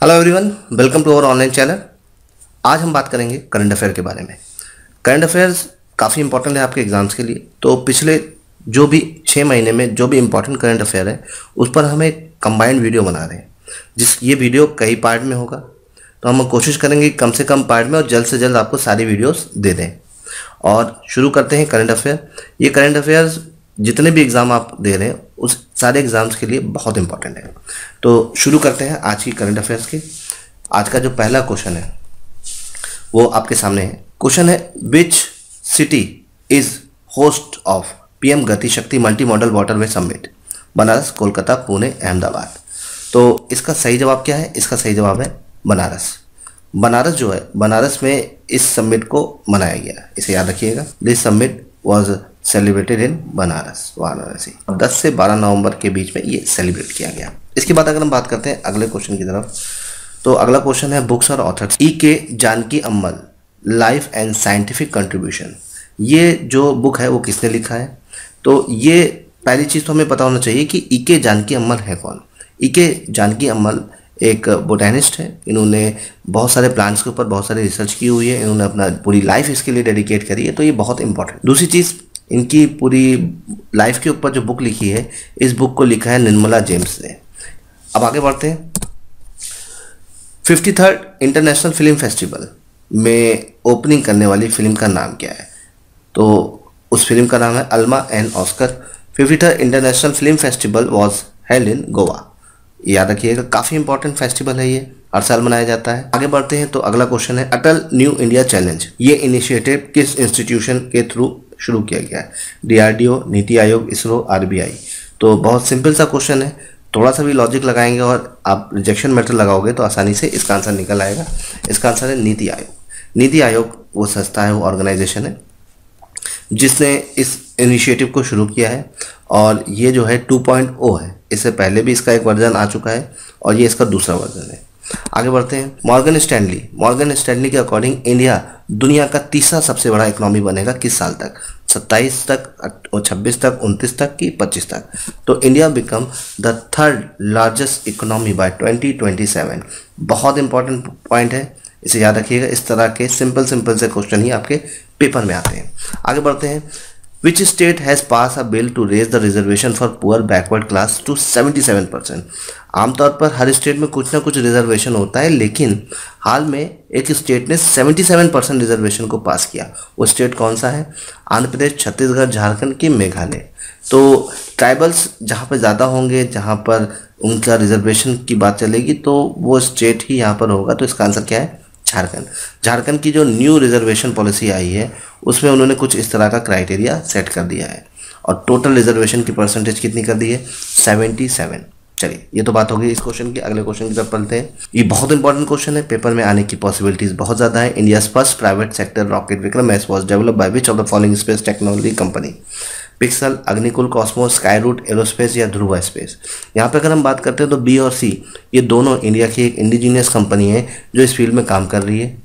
Hello everyone, welcome to our online channel. आज हम बात करेंगे करंट अफेयर के बारे में। करंट अफेयर्स काफ़ी इंपॉर्टेंट है आपके एग्जाम्स के लिए। तो पिछले जो भी 6 महीने में जो भी इंपॉर्टेंट करंट अफेयर है उस पर हम एक कंबाइंड वीडियो बना रहे हैं। ये वीडियो कई पार्ट में होगा, तो हम कोशिश करेंगे कि कम से कम पार्ट में और जल्द से जल्द आपको सारी वीडियोस दे दें। और शुरू करते हैं करंट अफेयर। ये करंट अफेयर्स जितने भी एग्ज़ाम आप दे रहे हैं उस सारे एग्ज़ाम्स के लिए बहुत इंपॉर्टेंट है। तो शुरू करते हैं आज की करंट अफेयर्स के। आज का जो पहला क्वेश्चन है वो आपके सामने है। क्वेश्चन है, which city is host of PM गति शक्ति multi modal waterway summit? Banaras, Kolkata, Pune, Ahmedabad. तो इसका सही जवाब क्या है? इसका सही जवाब है बनारस। बनारस जो है, बनारस में इस समिट को मनाया गया, इसे याद रखिएगा। This summit was celebrated in Banaras, Varanasi. 10 से 12 नवंबर के बीच में ये सेलिब्रेट किया गया। इसके बाद अगर हम बात करते हैं अगले क्वेश्चन की तरफ, तो अगला क्वेश्चन है बुक्स और authors. K Janaki Ammal, life and scientific contribution. ये जो बुक है वो किसने लिखा है? तो ये पहली चीज़ तो हमें पता होना चाहिए कि के जानकी अम्मल है कौन। के जानकी अम्मल एक बोटेनिस्ट है। इन्होंने बहुत सारे प्लांट्स के ऊपर बहुत सारी रिसर्च की हुई है। इन्होंने अपना पूरी लाइफ इसके लिए डेडिकेट करी है, तो ये बहुत इंपॉर्टेंट। दूसरी चीज़, इनकी पूरी लाइफ के ऊपर जो बुक लिखी है, इस बुक को लिखा है निर्मला जेम्स ने। अब आगे बढ़ते हैं। 53rd इंटरनेशनल फिल्म फेस्टिवल में ओपनिंग करने वाली फिल्म का नाम क्या है? तो उस फिल्म का नाम है Alma and Oscar. 53rd international film festival was held in Goa. याद रखिएगा, काफ़ी इंपॉर्टेंट फेस्टिवल है, ये हर साल मनाया जाता है। आगे बढ़ते हैं तो अगला क्वेश्चन है, अटल न्यू इंडिया चैलेंज, ये इनिशिएटिव किस इंस्टीट्यूशन के थ्रू शुरू किया गया है? DRDO, NITI Aayog, ISRO, RBI. तो बहुत सिंपल सा क्वेश्चन है, थोड़ा सा भी लॉजिक लगाएंगे और आप रिजेक्शन मेथड लगाओगे तो आसानी से इसका आंसर निकल आएगा। इसका आंसर है नीति आयोग। नीति आयोग वो संस्था है, वो ऑर्गेनाइजेशन है जिसने इस इनिशिएटिव को शुरू किया है। और ये जो है 2.0 है, इससे पहले भी इसका एक वर्जन आ चुका है और ये इसका दूसरा वर्जन है। आगे बढ़ते हैं। मॉर्गन स्टैनली के अकॉर्डिंग इंडिया दुनिया का तीसरा सबसे बड़ा इकोनॉमी बनेगा किस साल तक? 27 तक, 26 तक, 29 तक कि 25 तक? तो India become the third largest economy bye 2027। बहुत इंपॉर्टेंट पॉइंट है, इसे याद रखिएगा। इस तरह के सिंपल से क्वेश्चन ही आपके पेपर में आते हैं। आगे बढ़ते हैं। Which state has passed a bill to raise the reservation for poor backward class to 77%? आमतौर पर हर स्टेट में कुछ ना कुछ रिजर्वेशन होता है, लेकिन हाल में एक स्टेट ने 77% रिजर्वेशन को पास किया। वो स्टेट कौन सा है? आंध्र प्रदेश, छत्तीसगढ़, झारखंड की मेघालय। तो ट्राइबल्स जहाँ पर ज़्यादा होंगे, जहाँ पर उनका रिजर्वेशन की बात चलेगी, तो वो स्टेट ही यहाँ पर होगा। तो इसका आंसर क्या है? झारखंड। झारखंड की जो न्यू रिजर्वेशन पॉलिसी आई है उसमें उन्होंने कुछ इस तरह का क्राइटेरिया सेट कर दिया है और टोटल रिजर्वेशन की परसेंटेज कितनी कर दी है? 77। चलिए, ये तो बात हो गई इस क्वेश्चन की। अगले क्वेश्चन की तरफ पढ़ते हैं। ये बहुत इंपॉर्टेंट क्वेश्चन है, पेपर में आने की पॉसिबिलिटीज बहुत ज़्यादा है। India first private sector rocket Vikram S was develop by which of the following space technology company? Pixel, Agnikul, Cosmos, Skyroot, aerospace या ध्रुवा स्पेस। यहाँ पे अगर हम बात करते हैं तो बी और सी ये दोनों इंडिया की एक इंडिजीनियस कंपनी है जो इस फील्ड में काम कर रही है।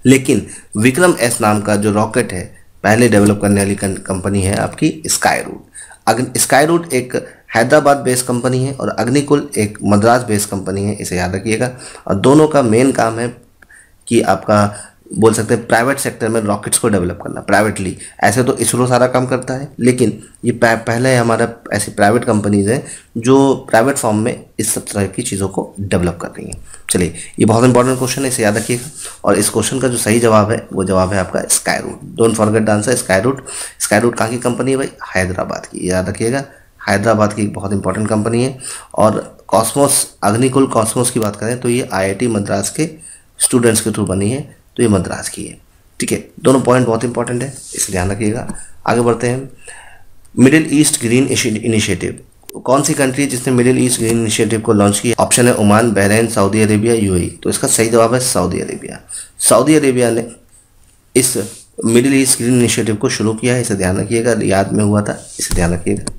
लेकिन विक्रम एस नाम का जो रॉकेट है, पहले डेवलप करने वाली कंपनी है आपकी स्काईरूट। स्काईरूट एक हैदराबाद बेस्ड कंपनी है और अग्निकुल एक मद्रास बेस्ड कंपनी है, इसे याद रखिएगा। और दोनों का मेन काम है कि आपका बोल सकते हैं प्राइवेट सेक्टर में रॉकेट्स को डेवलप करना, प्राइवेटली। ऐसे तो इसरो सारा काम करता है, लेकिन ये पहले हमारा ऐसी प्राइवेट कंपनीज हैं जो प्राइवेट फॉर्म में इस सब तरह की चीज़ों को डेवलप कर रही हैं। चलिए, ये बहुत इंपॉर्टेंट क्वेश्चन है, इसे याद रखिएगा। और इस क्वेश्चन का जो सही जवाब है वो जवाब है आपका Skyroot. Don't forget the answer, Skyroot. Skyroot कहाँ की कंपनी है भाई? हैदराबाद की, याद रखिएगा। हैदराबाद की एक बहुत इंपॉर्टेंट कंपनी है। और कॉस्मोस, अग्निकुल कॉस्मोस की बात करें तो ये IIT मद्रास के स्टूडेंट्स के थ्रू बनी है, तो ये मद्रास की है। ठीक है, दोनों पॉइंट बहुत इंपॉर्टेंट है, इसे ध्यान रखिएगा। आगे बढ़ते हैं। मिडिल ईस्ट ग्रीन इनिशिएटिव, कौन सी कंट्री जिसने मिडिल ईस्ट ग्रीन इनिशिएटिव को लॉन्च किया? ऑप्शन है Oman, Bahrain, Saudi Arabia, UAE। तो इसका सही जवाब है सऊदी अरेबिया। सऊदी अरेबिया ने इस मिडिल ईस्ट ग्रीन इनिशिएटिव को शुरू किया है, इसे ध्यान रखिएगा। याद में हुआ था, इसे ध्यान रखिएगा।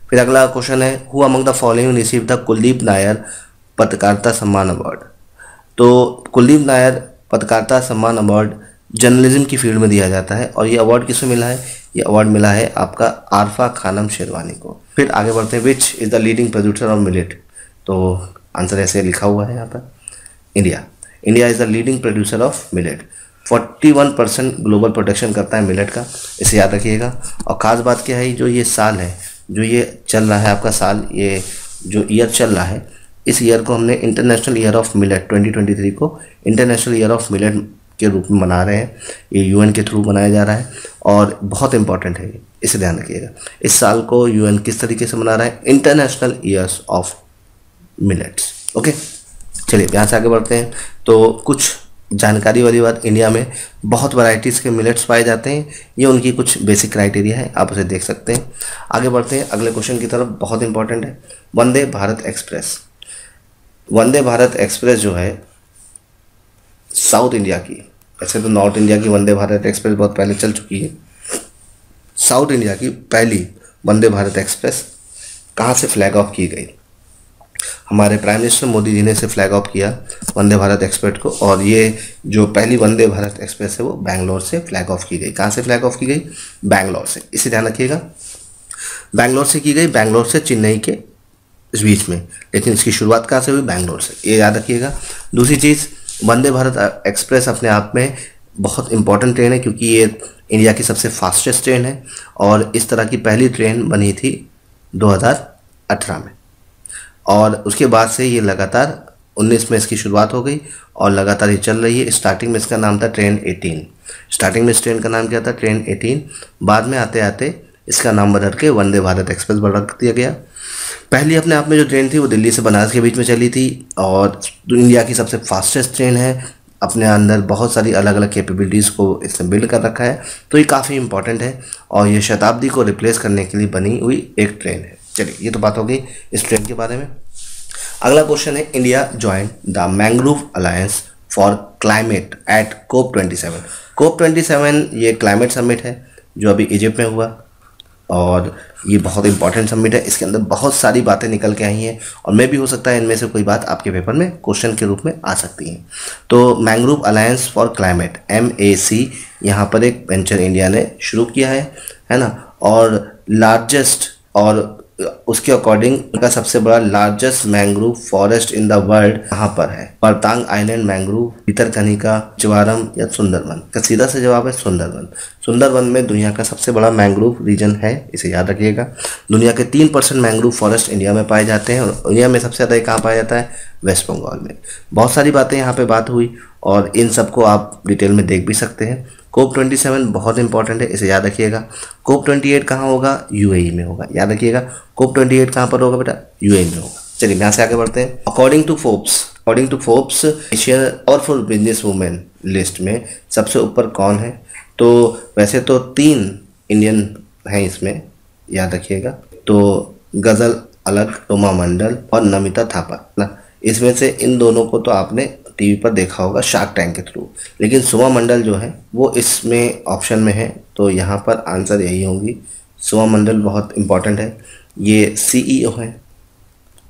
फिर अगला क्वेश्चन है, who among the following receive the Kuldeep Nair पत्रकारिता सम्मान अवार्ड? तो कुलदीप नायर पत्रकारिता सम्मान अवार्ड जर्नलिज्म की फील्ड में दिया जाता है और ये अवार्ड किसे मिला है? ये अवार्ड मिला है आपका आरफा खानम शेरवानी को। फिर आगे बढ़ते हैं। Which is the leading producer of millet? तो आंसर ऐसे लिखा हुआ है यहाँ पर, India. India is the leading producer of millet. 41% global production करता है मिलेट का, इसे याद रखिएगा। और ख़ास बात क्या है, जो ये साल है, जो ये चल रहा है आपका साल, ये जो ईयर चल रहा है, इस ईयर को हमने इंटरनेशनल ईयर ऑफ मिलेट 2023 को इंटरनेशनल ईयर ऑफ मिलेट के रूप में मना रहे हैं। ये यूएन के थ्रू मनाया जा रहा है और बहुत इंपॉर्टेंट है, इसे ध्यान रखिएगा। इस साल को यूएन किस तरीके से मना रहा है, international years of millets. Okay, चलिए यहाँ से आगे बढ़ते हैं। तो कुछ जानकारी वाली बात, इंडिया में बहुत वैरायटीज़ के मिलेट्स पाए जाते हैं, ये उनकी कुछ बेसिक क्राइटेरिया है, आप उसे देख सकते हैं। आगे बढ़ते हैं अगले क्वेश्चन की तरफ, बहुत इंपॉर्टेंट है। वंदे भारत एक्सप्रेस। वंदे भारत एक्सप्रेस जो है साउथ इंडिया की, ऐसे तो नॉर्थ इंडिया की वंदे भारत एक्सप्रेस बहुत पहले चल चुकी है, साउथ इंडिया की पहली वंदे भारत एक्सप्रेस कहाँ से फ्लैग ऑफ की गई? हमारे प्राइम मिनिस्टर मोदी जी ने इसे फ्लैग ऑफ किया वंदे भारत एक्सप्रेस को, और ये जो पहली वंदे भारत एक्सप्रेस है वो बैंगलोर से फ्लैग ऑफ की गई। कहाँ से फ्लैग ऑफ की गई? बैंगलोर से, इसे ध्यान रखिएगा। बैंगलोर से की गई, बैंगलोर से चेन्नई के इस बीच में, लेकिन इसकी शुरुआत कहाँ से हुई? बैंगलोर से, ये याद रखिएगा। दूसरी चीज़, वंदे भारत एक्सप्रेस अपने आप में बहुत इंपॉर्टेंट ट्रेन है, क्योंकि ये इंडिया की सबसे फास्टेस्ट ट्रेन है और इस तरह की पहली ट्रेन बनी थी 2018 में, और उसके बाद से ये लगातार 19 में इसकी शुरुआत हो गई और लगातार ये चल रही है। स्टार्टिंग में इसका नाम था ट्रेन 18, स्टार्टिंग में इस ट्रेन का नाम क्या था? ट्रेन 18। बाद में आते आते इसका नाम बदल के वंदे भारत एक्सप्रेस रख दिया गया। पहली अपने आप में जो ट्रेन थी वो दिल्ली से बनारस के बीच में चली थी और इंडिया की सबसे फास्टेस्ट ट्रेन है, अपने अंदर बहुत सारी अलग अलग कैपेबिलिटीज़ को इसने बिल्ड कर रखा है, तो ये काफ़ी इंपॉर्टेंट है और ये शताब्दी को रिप्लेस करने के लिए बनी हुई एक ट्रेन है। चलिए, ये तो बात हो गई इस ट्रेन के बारे में। अगला क्वेश्चन है, India join the mangrove alliance for climate at COP 27। COP 27 ये क्लाइमेट समिट है जो अभी इजिप्ट में हुआ और ये बहुत इंपॉर्टेंट समिट है। इसके अंदर बहुत सारी बातें निकल के आई हैं और मे भी हो सकता है इनमें से कोई बात आपके पेपर में क्वेश्चन के रूप में आ सकती है। तो mangrove alliance for climate MAC यहाँ पर एक वेंचर इंडिया ने शुरू किया है ना, और लार्जेस्ट और उसके अकॉर्डिंग उनका सबसे बड़ा largest mangrove forest in the world कहाँ पर है? परतांग आइलैंड मैंग्रोव, भितरकनिका, चिवारम या सुंदरवन? का सीधा से जवाब है सुंदरवन। सुंदरवन में दुनिया का सबसे बड़ा मैंग्रोव रीजन है, इसे याद रखिएगा। दुनिया के 3% मैंग्रोव फॉरेस्ट इंडिया में पाए जाते हैं और इंडिया में सबसे ज़्यादा कहाँ पाया जाता है? वेस्ट बंगाल में। बहुत सारी बातें यहाँ पे बात हुई और इन सबको आप डिटेल में देख भी सकते हैं। COP 27 बहुत इंपॉर्टेंट है, इसे याद रखिएगा। COP 28 कहाँ होगा? UAE में होगा, याद रखिएगा। COP 28 कहाँ पर होगा बेटा? UAE में होगा। चलिए यहाँ से आगे बढ़ते हैं। According to Forbes Asian powerful business women list में सबसे ऊपर कौन है? तो वैसे तो 3 इंडियन हैं इसमें, याद रखिएगा। तो गजल अलग, रोमा मंडल और नमिता थापा ना, इसमें से इन दोनों को तो आपने टीवी पर देखा होगा शार्क टैंक के थ्रू, लेकिन सुमा मंडल जो है वो इसमें ऑप्शन में है, तो यहाँ पर आंसर यही होगी। सुमा मंडल बहुत इंपॉर्टेंट है, ये CEO है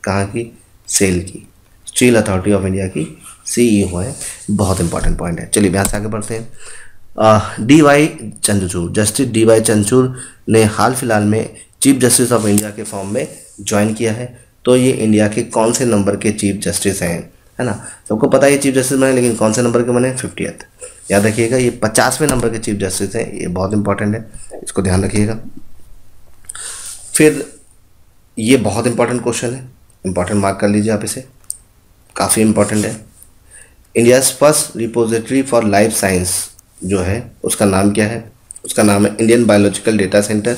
कहाँ की? सेल की, स्टील अथॉरिटी ऑफ इंडिया की CEO है, बहुत इंपॉर्टेंट पॉइंट है। चलिए यहाँ से आगे बढ़ते हैं। DY Chandrachud, justice DY Chandrachud ने हाल फिलहाल में चीफ जस्टिस ऑफ इंडिया के फॉर्म में ज्वाइन किया है, तो ये इंडिया के कौन से नंबर के चीफ जस्टिस हैं, है ना? सबको पता है ये चीफ जस्टिस बने, लेकिन कौन से नंबर के बने? 50th। याद रखिएगा, ये 50वें नंबर के चीफ जस्टिस हैं, ये बहुत इंपॉर्टेंट है, इसको ध्यान रखिएगा। फिर ये बहुत इंपॉर्टेंट क्वेश्चन है, इंपॉर्टेंट मार्क कर लीजिए आप इसे, काफ़ी इंपॉर्टेंट है। India's first repository for life science जो है उसका नाम क्या है? उसका नाम है इंडियन बायोलॉजिकल डेटा सेंटर,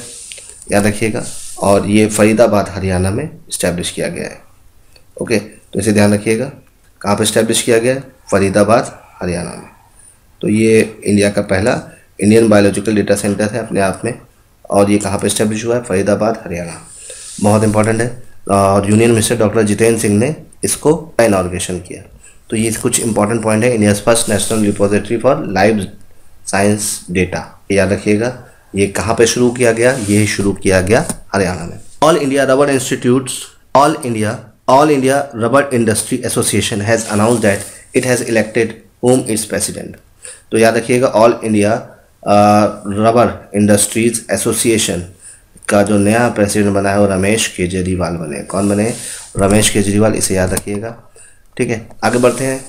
याद रखिएगा, और ये फरीदाबाद हरियाणा में इस्टेब्लिश किया गया है। ओके, तो इसे ध्यान रखिएगा, कहाँ पर इस्टेब्लिश किया गया है? फरीदाबाद हरियाणा में। तो ये इंडिया का पहला इंडियन बायोलॉजिकल डेटा सेंटर है अपने आप में, और ये कहाँ पर इस्टेब्लिश हुआ है? फरीदाबाद हरियाणा, बहुत इंपॉर्टेंट है। और union minister doctor Jitendra Singh ने इसको इनॉर्गेशन किया। तो ये कुछ इंपॉर्टेंट पॉइंट है। India's first national repository for life science data, याद रखिएगा, ये कहाँ पे शुरू किया गया? ये शुरू किया गया हरियाणा में। All India rubber institutes, all India rubber industry association has announced that it has elected home it's president. तो याद रखिएगा, all India rubber industries association का जो नया प्रेसिडेंट बना है वो रमेश केजरीवाल बने। कौन बने? रमेश केजरीवाल, इसे याद रखिएगा। ठीक है, आगे बढ़ते हैं।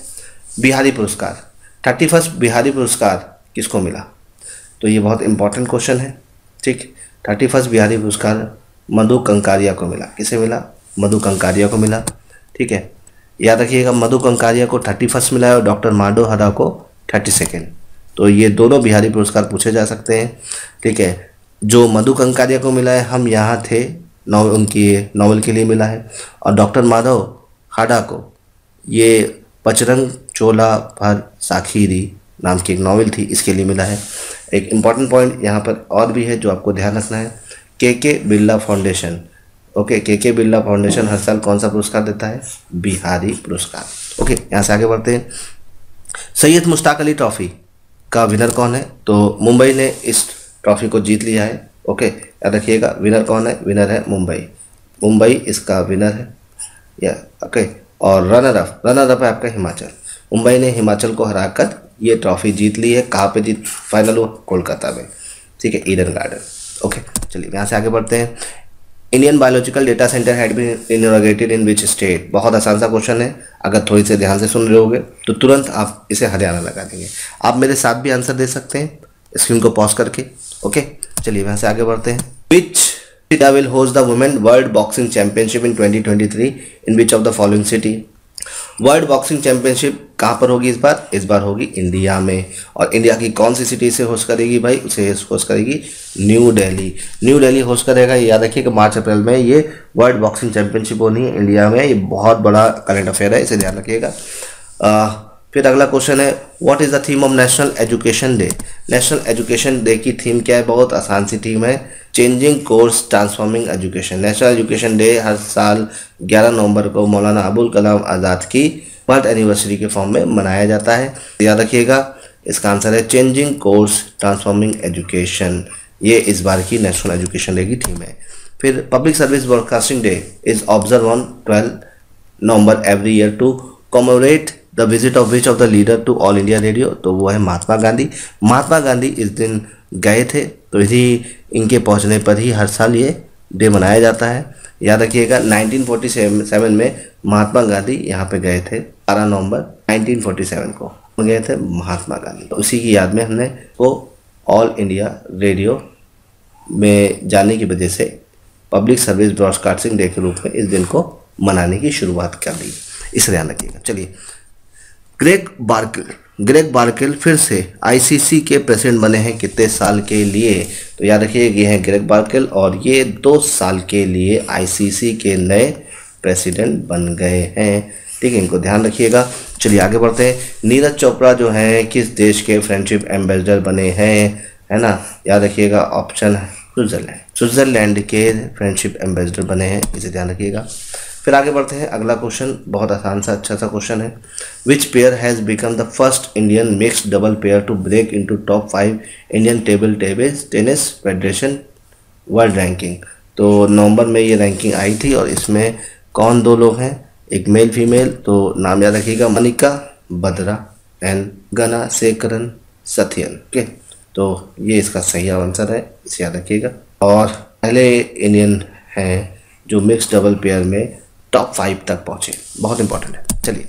बिहारी पुरस्कार, 31 बिहारी पुरस्कार किसको मिला? तो ये बहुत इंपॉर्टेंट क्वेश्चन है। ठीक, 31 बिहारी पुरस्कार मधु कंकारिया को मिला। किसे मिला? मधु कंकारिया को मिला। ठीक है, याद रखिएगा, मधु कंकारिया को 31 मिला है और डॉक्टर माधव हरा को 32। तो ये दोनों बिहारी पुरस्कार पूछे जा सकते हैं। ठीक है, जो मधु कंकारिया को मिला है, हम यहाँ थे, उनकी नॉवल के लिए मिला है, और डॉक्टर माधव हाडा को ये पचरंग चोला भर साखीरी नाम की एक नॉवल थी, इसके लिए मिला है। एक इम्पॉर्टेंट पॉइंट यहाँ पर और भी है जो आपको ध्यान रखना है, के बिरला फाउंडेशन। ओके, के बिरला फाउंडेशन हर साल कौन सा पुरस्कार देता है? बिहारी पुरस्कार। ओके, यहाँ से आगे बढ़ते हैं। सैयद मुश्ताक अली ट्रॉफी का विनर कौन है? तो मुंबई ने इस ट्रॉफी को जीत लिया है। ओके, याद रखिएगा, विनर कौन है? विनर है मुंबई इसका विनर है। या ओके, और रनर अप है आपका हिमाचल। मुंबई ने हिमाचल को हराकर ये ट्रॉफी जीत ली है। कहाँ पे जीत? फाइनल हुआ कोलकाता में। ठीक है, ईडन गार्डन। ओके, चलिए यहाँ से आगे बढ़ते हैं। Indian biological data centre had been inaugurated in which state? बहुत आसान सा क्वेश्चन है, अगर थोड़ी से ध्यान से सुन रहे होगे तो तुरंत आप इसे हरियाणा लगा देंगे। आप मेरे साथ भी आंसर दे सकते हैं स्क्रीन को पॉज करके। ओके, चलिए यहाँ से आगे बढ़ते हैं। विच India will host the Women World Boxing Championship in 2023 in which of the following city? World boxing championship कहाँ पर होगी इस बार? इस बार होगी इंडिया में। और इंडिया की कौन सी सिटी से होस्ट करेगी भाई? उसे होस्ट करेगी न्यू दिल्ली होस्ट करेगा। याद रखिए कि मार्च अप्रैल में ये वर्ल्ड बॉक्सिंग चैंपियनशिप होनी है इंडिया में। ये बहुत बड़ा करंट अफेयर है, इसे ध्यान रखिएगा। फिर अगला क्वेश्चन है, what is the theme of national education day? National education day की थीम क्या है? बहुत आसान सी थीम है, changing course transforming education. National education day हर साल 11 नवंबर को मौलाना अबुल कलाम आज़ाद की बर्थ एनिवर्सरी के फॉर्म में मनाया जाता है। याद रखिएगा, इसका आंसर है चेंजिंग कोर्स ट्रांसफॉर्मिंग एजुकेशन। ये इस बार की नेशनल एजुकेशन डे की थीम है। फिर public service broadcasting day is observe on 12 November every year to commemorate the visit of which of the leader to All India Radio? तो वो है महात्मा गांधी। महात्मा गांधी इस दिन गए थे, तो इनके पहुंचने पर ही हर साल ये डे मनाया जाता है। याद रखिएगा, 1947 में महात्मा गांधी यहाँ पे गए थे। 12 नवंबर 1947 को गए थे महात्मा गांधी। तो उसी की याद में हमने वो ऑल इंडिया रेडियो में जाने की वजह से पब्लिक सर्विस ब्रॉडकास्टिंग डे के रूप में इस दिन को मनाने की शुरुआत कर दी। इसे ध्यान रखिएगा। चलिए, ग्रेग बार्केल फिर से आईसीसी के प्रेसिडेंट बने हैं कितने साल के लिए? तो याद रखिए, ये हैं ग्रेग बार्केल और ये 2 साल के लिए आईसीसी के नए प्रेसिडेंट बन गए हैं। ठीक है, इनको ध्यान रखिएगा। चलिए आगे बढ़ते हैं। नीरज चोपड़ा जो हैं किस देश के फ्रेंडशिप एम्बेसडर बने हैं? है ना, याद रखिएगा, ऑप्शन है स्विट्जरलैंड के फ्रेंडशिप एम्बेसडर बने हैं, इसे ध्यान रखिएगा। फिर आगे बढ़ते हैं। अगला क्वेश्चन बहुत आसान सा अच्छा सा क्वेश्चन है। Which pair has become the first Indian mixed double pair to break into top 5 Indian table tennis federation world ranking? तो नवंबर में ये रैंकिंग आई थी और इसमें कौन 2 लोग हैं? एक मेल फीमेल। तो नाम याद रखिएगा, मनिका बत्रा एंड गुणशेखरन सथियन। ओके, तो ये इसका सही आंसर है, इसे याद रखिएगा। और पहले इंडियन हैं जो मिक्स डबल पेयर में टॉप 5 तक पहुंचे, बहुत इंपॉर्टेंट है। चलिए,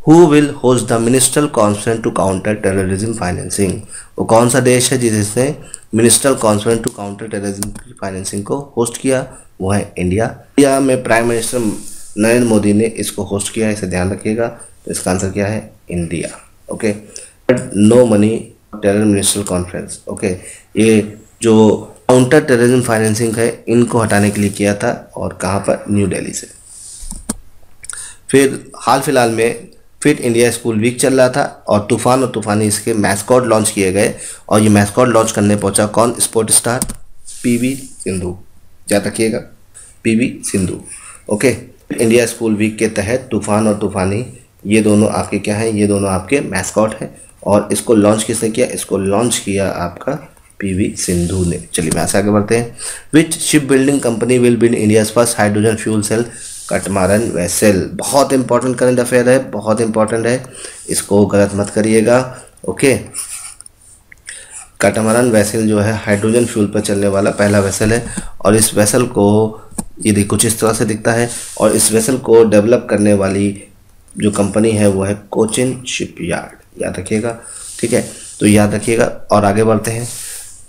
who will host the ministerial conference to counter terrorism financing? वो कौन सा देश है जिसने ministerial conference to counter terrorism की फाइनेंसिंग को होस्ट किया? वो है इंडिया। इंडिया में प्राइम मिनिस्टर नरेंद्र मोदी ने इसको होस्ट किया है, इसे ध्यान रखिएगा। तो इसका आंसर क्या है? India. Okay, no money terror ministerial conference. Okay, ये जो काउंटर टेररिज्म फाइनेंसिंग है इनको हटाने के लिए किया था, और कहाँ पर? न्यू दिल्ली से। फिर हाल फिलहाल में फिट इंडिया स्कूल वीक चल रहा था और तूफान और तूफानी इसके मैस्कॉट लॉन्च किए गए, और ये मैस्कॉट लॉन्च करने पहुंचा कौन? Sport star PV Sindhu. याद रखिएगा, PV Sindhu. Okay, India school week के तहत तूफान और तूफानी ये दोनों आपके क्या हैं? ये दोनों आपके मैस्कॉट हैं। और इसको लॉन्च किसने किया? इसको लॉन्च किया आपका पीवी सिंधु ने। चलिए मैं आगे बढ़ते हैं। Which ship building company will build India's first hydrogen fuel cell catamaran vessel? बहुत इंपॉर्टेंट करंट अफेयर है, बहुत इंपॉर्टेंट है, इसको गलत मत करिएगा। ओके, कटमारन वेसल जो है हाइड्रोजन फ्यूल पर चलने वाला पहला वेसल है, और इस वेसल को ये कुछ इस तरह से दिखता है, और इस वेसल को डेवलप करने वाली जो कंपनी है वो है कोचिन शिपयार्ड, याद रखिएगा। ठीक है, तो याद रखिएगा और आगे बढ़ते हैं।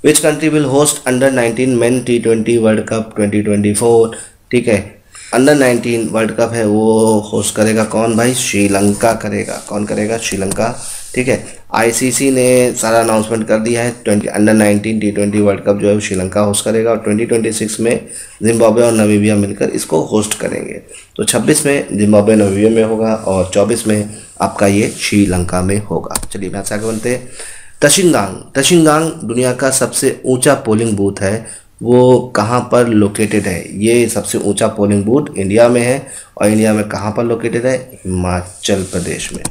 Which country will host under 19 main T20 world cup 2024। ठीक है, अंडर 19 वर्ल्ड कप है वो होस्ट करेगा कौन भाई? श्रीलंका करेगा। कौन करेगा? श्रीलंका। ठीक है, आईसीसी ने सारा अनाउंसमेंट कर दिया है। अंडर 19 T20 वर्ल्ड कप जो है वो श्रीलंका होस्ट करेगा और 2026 में जिम्बाब्वे और नामीबिया मिलकर इसको होस्ट करेंगे। तो 26 में जिम्बाब्वे नामीबिया में होगा और 24 में आपका ये श्रीलंका में होगा। चलिए यहाँ से आगे बढ़ते हैं। तशिंगांग दुनिया का सबसे ऊंचा पोलिंग बूथ है, वो कहाँ पर लोकेटेड है? ये सबसे ऊंचा पोलिंग बूथ इंडिया में है और इंडिया में कहाँ पर लोकेटेड है? हिमाचल प्रदेश में।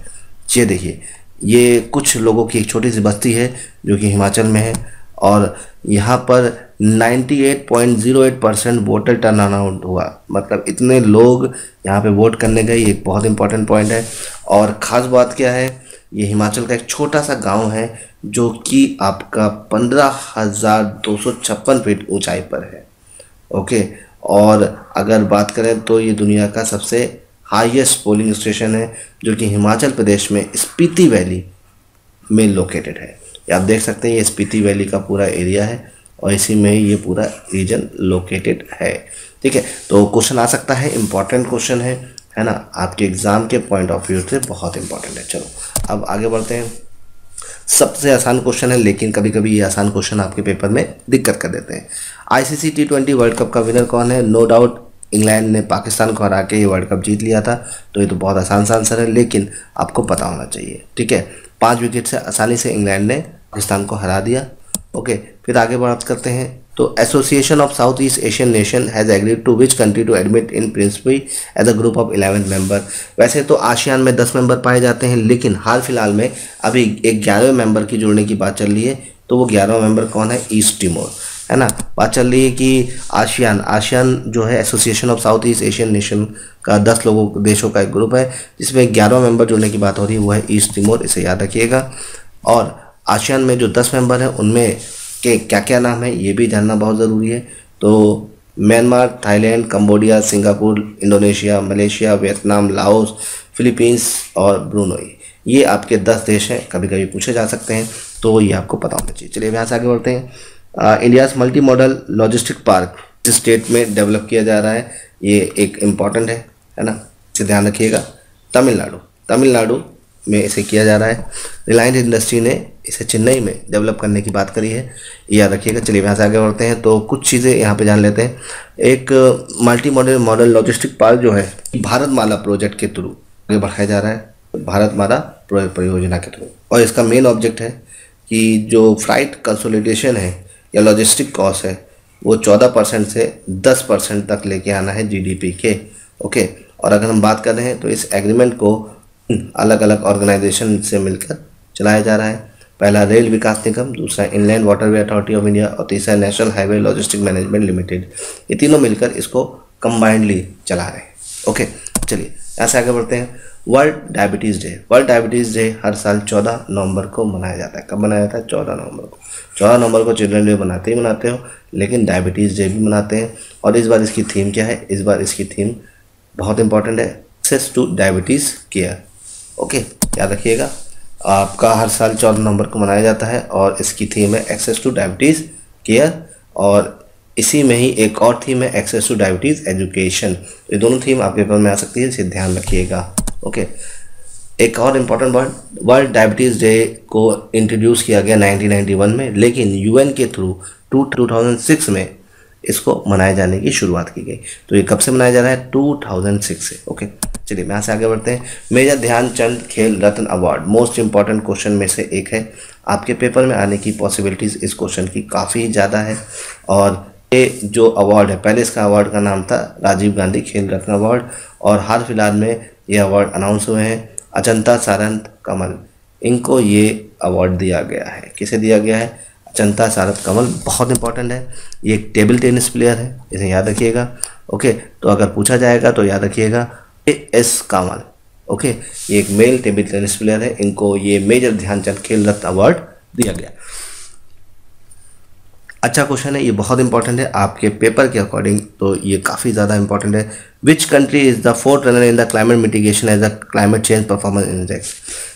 ये देखिए, ये कुछ लोगों की एक छोटी सी बस्ती है जो कि हिमाचल में है और यहाँ पर 98.08% वोटर टर्नआउट हुआ, मतलब इतने लोग यहाँ पे वोट करने गए। एक बहुत इंपॉर्टेंट पॉइंट है और ख़ास बात क्या है, ये हिमाचल का एक छोटा सा गांव है जो कि आपका 15,256 फीट ऊंचाई पर है। ओके, और अगर बात करें तो ये दुनिया का सबसे हाईएस्ट पोलिंग स्टेशन है जो कि हिमाचल प्रदेश में स्पीति वैली में लोकेटेड है। आप देख सकते हैं ये स्पीति वैली का पूरा एरिया है और इसी में ये पूरा रीजन लोकेटेड है। ठीक है, तो क्वेश्चन आ सकता है, इंपॉर्टेंट क्वेश्चन है ना, आपके एग्जाम के पॉइंट ऑफ व्यू से बहुत इंपॉर्टेंट है। चलो अब आगे बढ़ते हैं। सबसे आसान क्वेश्चन है लेकिन कभी कभी ये आसान क्वेश्चन आपके पेपर में दिक्कत कर देते हैं। आईसीसी T20 वर्ल्ड कप का विनर कौन है? नो डाउट इंग्लैंड ने पाकिस्तान को हरा के ये वर्ल्ड कप जीत लिया था। तो ये तो बहुत आसान सा आंसर है लेकिन आपको पता होना चाहिए। ठीक है, 5 विकेट से आसानी से इंग्लैंड ने पाकिस्तान को हरा दिया। ओके, फिर आगे बात करते हैं। तो association of south east Asian nation has agreed to which country to admit in principle as a group of 11 member. वैसे तो आसियान में 10 मेंबर पाए जाते हैं लेकिन हाल फिलहाल में अभी एक 11वें मेंबर की जुड़ने की बात चल रही है। तो वो 11वां मेंबर कौन है? ईस्ट टिमोर, है ना। बात चल रही है कि आसियान जो है association of south east Asian nation का 10 देशों का एक ग्रुप है जिसमें 11वां मेंबर जुड़ने की बात हो रही है, वो है ईस्ट तिमोर। इसे याद रखिएगा। और आसियान में जो 10 मेंबर हैं उनमें के क्या क्या नाम है ये भी जानना बहुत ज़रूरी है। तो Myanmar, Thailand, Cambodia, Singapore, Indonesia, Malaysia, Vietnam, Laos, Philippines और ब्रुनई, ये आपके 10 देश हैं। कभी कभी पूछे जा सकते हैं तो ये आपको पता होना चाहिए। चलिए यहाँ से आगे बढ़ते हैं। India's multi modal logistic park जिस स्टेट में डेवलप किया जा रहा है ये एक इम्पॉर्टेंट है ना, इसे ध्यान रखिएगा। तमिलनाडु में इसे किया जा रहा है। रिलायंस इंडस्ट्री ने इसे चेन्नई में डेवलप करने की बात करी है, याद रखिएगा। चलिए यहाँ से आगे बढ़ते हैं। तो कुछ चीज़ें यहाँ पे जान लेते हैं। एक मल्टी मॉडल लॉजिस्टिक पार्क जो है भारतमाला प्रोजेक्ट के थ्रू आगे बढ़ाया जा रहा है, भारतमाला परियोजना के थ्रू। और इसका मेन ऑब्जेक्ट है कि जो फ्लाइट कंसोलिडेशन है या लॉजिस्टिक कॉस्ट है वो 14% से 10% तक लेके आना है जीडीपी के। ओके, और अगर हम बात कर रहे हैं तो इस एग्रीमेंट को अलग अलग ऑर्गेनाइजेशन से मिलकर चलाया जा रहा है। पहला रेल विकास निगम, दूसरा inland waterway authority of India और तीसरा national highway logistic management limited. ये तीनों मिलकर इसको कंबाइंडली चला रहे हैं। ओके, चलिए ऐसे आगे बढ़ते हैं। वर्ल्ड डायबिटीज़ डे हर साल 14 नवंबर को मनाया जाता है। कब मनाया जाता है? 14 नवंबर को। 14 नवंबर को चिल्ड्रन डे मनाते हो लेकिन डायबिटीज़ डे भी मनाते हैं। और इस बार इसकी थीम क्या है? इस बार इसकी थीम बहुत इंपॉर्टेंट है, access to diabetes care. Okay, याद रखिएगा। आपका हर साल 14 नवंबर को मनाया जाता है और इसकी थीम है एक्सेस टू डायबिटीज़ केयर। और इसी में ही एक और थीम है एक्सेस टू डायबिटीज़ एजुकेशन। ये दोनों थीम आपके पेपर में आ सकती है, इसे ध्यान रखिएगा। ओके, एक और इम्पॉर्टेंट वर्ल्ड डायबिटीज़ डे को इंट्रोड्यूस किया गया 1991 में, लेकिन यूएन के थ्रू 2006 में इसको मनाए जाने की शुरुआत की गई। तो ये कब से मनाया जा रहा है? 2006 से। ओके, चलिए यहाँ से आगे बढ़ते हैं। मेजर ध्यानचंद खेल रत्न अवार्ड मोस्ट इंपॉर्टेंट क्वेश्चन में से एक है। आपके पेपर में आने की पॉसिबिलिटीज़ इस क्वेश्चन की काफ़ी ज़्यादा है। और ये जो अवार्ड है, पहले इसका अवार्ड का नाम था राजीव गांधी खेल रत्न अवार्ड और हाल फिलहाल में ये अवार्ड अनाउंस हुए हैं। अजंता सारंत कमल, इनको ये अवार्ड दिया गया है। किसे दिया गया है? अजंता सारंत कमल। बहुत इंपॉर्टेंट है, ये एक टेबल टेनिस प्लेयर है, इसे याद रखिएगा। ओके, तो अगर पूछा जाएगा तो याद रखिएगा एस कामल। ओके, ये एक मेल टेबल टेनिस प्लेयर है, इनको ये मेजर ध्यानचंद खेल रत्न अवार्ड दिया गया। अच्छा क्वेश्चन है, ये बहुत इंपॉर्टेंट है आपके पेपर के अकॉर्डिंग, तो ये काफ़ी ज़्यादा इंपॉर्टेंट है। Which country is the fourth runner in the climate mitigation as the climate change performance index.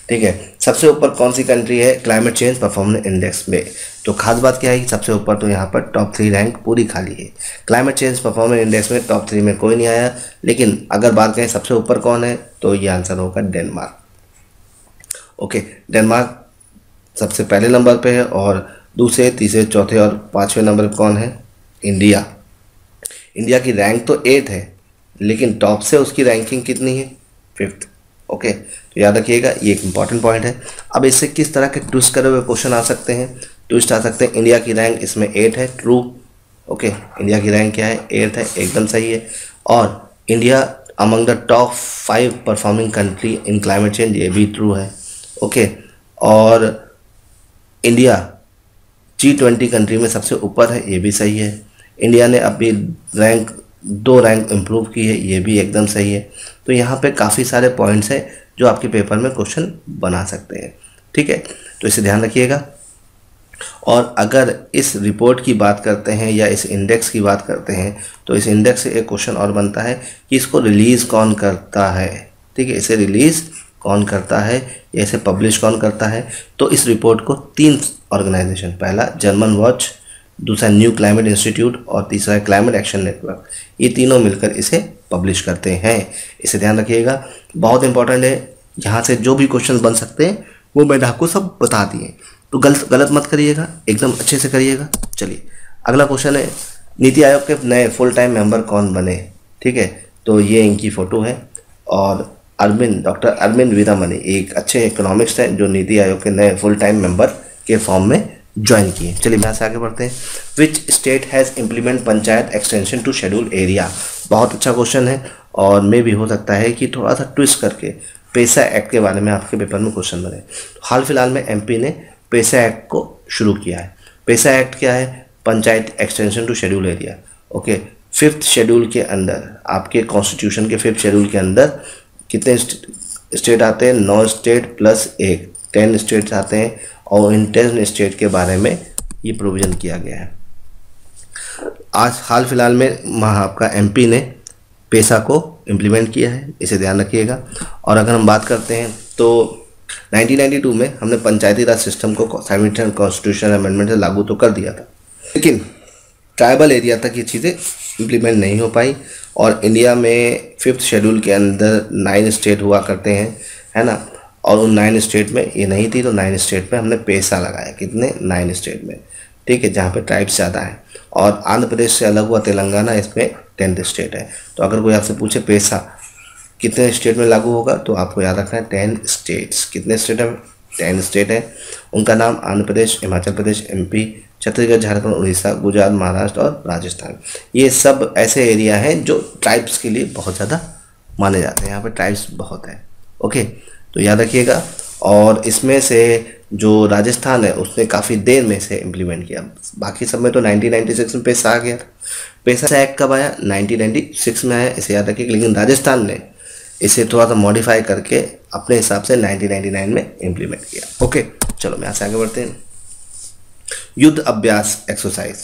ठीक है, सबसे ऊपर कौन सी कंट्री है क्लाइमेट चेंज परफॉर्मेंस इंडेक्स में? तो खास बात क्या है कि सबसे ऊपर तो यहाँ पर टॉप 3 रैंक पूरी खाली है। क्लाइमेट चेंज परफॉर्मेंस इंडेक्स में टॉप 3 में कोई नहीं आया, लेकिन अगर बात करें सबसे ऊपर कौन है तो ये आंसर होगा डेनमार्क। ओके, डेनमार्क सबसे पहले नंबर पे है और दूसरे, तीसरे, चौथे और पाँचवें नंबर पर कौन है? इंडिया। इंडिया की रैंक तो 8 है, लेकिन टॉप से उसकी रैंकिंग कितनी है? 5th। ओके, तो याद रखिएगा, ये एक इंपॉर्टेंट पॉइंट है। अब इससे किस तरह के ट्विस्ट करे हुए क्वेश्चन आ सकते हैं? ट्विस्ट आ सकते हैं, इंडिया की रैंक इसमें 8 है, ट्रू। ओके, इंडिया की रैंक क्या है? 8 है, एकदम सही है। और India among the top 5 performing country in climate change, ये भी ट्रू है। ओके, और इंडिया G20 कंट्री में सबसे ऊपर है, ये भी सही है। इंडिया ने अभी 2 रैंक इम्प्रूव की है, ये भी एकदम सही है। तो यहाँ पे काफ़ी सारे पॉइंट्स हैं जो आपके पेपर में क्वेश्चन बना सकते हैं। ठीक है, तो इसे ध्यान रखिएगा। और अगर इस रिपोर्ट की बात करते हैं या इस इंडेक्स की बात करते हैं तो इस इंडेक्स से एक क्वेश्चन और बनता है कि इसको रिलीज़ कौन करता है। ठीक है, इसे रिलीज़ कौन करता है या इसे पब्लिश कौन करता है? तो इस रिपोर्ट को 3 ऑर्गेनाइजेशन, पहला जर्मन वॉच, दूसरा न्यू क्लाइमेट इंस्टीट्यूट और तीसरा है क्लाइमेट एक्शन नेटवर्क, ये तीनों मिलकर इसे पब्लिश करते हैं। इसे ध्यान रखिएगा, बहुत इंपॉर्टेंट है। यहाँ से जो भी क्वेश्चन बन सकते हैं वो मैंने आपको सब बता दिए, तो गलत मत करिएगा, एकदम अच्छे से करिएगा। चलिए, अगला क्वेश्चन है, नीति आयोग के नए फुल टाइम मेंबर कौन बने? ठीक है, तो ये इनकी फ़ोटो है और डॉक्टर अरविंद वीरामणि एक अच्छे इकोनॉमिक्स हैं जो नीति आयोग के नए फुल टाइम मेंबर के फॉर्म में ज्वाइन किए। चलिए यहाँ से आगे बढ़ते हैं। Which state has implement panchayat extension to schedule area? बहुत अच्छा क्वेश्चन है और मे भी हो सकता है कि थोड़ा सा ट्विस्ट करके पैसा एक्ट के बारे में आपके पेपर में क्वेश्चन बने। हाल फिलहाल में MP ने पैसा एक्ट को शुरू किया है। पैसा एक्ट क्या है? Panchayat extension to schedule area. Okay, 5th schedule के अंदर, आपके कॉन्स्टिट्यूशन के 5th शेड्यूल के अंदर कितने स्टेट आते हैं? 9 स्टेट प्लस 1, 10 स्टेट्स आते हैं और इन 10 स्टेट के बारे में ये प्रोविज़न किया गया है। आज हाल फिलहाल में आपका MP ने पैसा को इम्प्लीमेंट किया है, इसे ध्यान रखिएगा। और अगर हम बात करते हैं तो 1992 में हमने पंचायती राज सिस्टम को 70th कॉन्स्टिट्यूशन अमेंडमेंट से लागू तो कर दिया था, लेकिन ट्राइबल एरिया तक ये चीज़ें इम्प्लीमेंट नहीं हो पाई। और इंडिया में 5th शेड्यूल के अंदर 9 स्टेट हुआ करते हैं, है ना, और उन 9 स्टेट में ये नहीं थी, तो 9 स्टेट में हमने पैसा लगाया। कितने? 9 स्टेट में। ठीक है, जहाँ पे ट्राइब्स ज़्यादा हैं। और आंध्र प्रदेश से अलग हुआ तेलंगाना, इसमें 10th स्टेट है। तो अगर कोई आपसे पूछे पैसा कितने स्टेट में लागू होगा तो आपको याद रखना है 10 स्टेट्स। कितने स्टेट है? 10 स्टेट है। उनका नाम आंध्र प्रदेश, हिमाचल प्रदेश, MP, छत्तीसगढ़, झारखंड, उड़ीसा, गुजरात, महाराष्ट्र और राजस्थान। ये सब ऐसे एरिया हैं जो ट्राइब्स के लिए बहुत ज़्यादा माने जाते हैं। यहाँ पे ट्राइब्स बहुत हैं। ओके, तो याद रखिएगा। और इसमें से जो राजस्थान है उसने काफ़ी देर में से इम्प्लीमेंट किया, बाकी सब में तो 1996 में पैसा आ गया था। पैसा एक्ट कब आया? 1996 में आया, इसे याद रखिएगा। लेकिन राजस्थान ने इसे थोड़ा सा मॉडिफाई करके अपने हिसाब से 1999 में इम्प्लीमेंट किया। ओके, चलो यहाँ से आगे बढ़ते हैं। युद्ध अभ्यास एक्सरसाइज,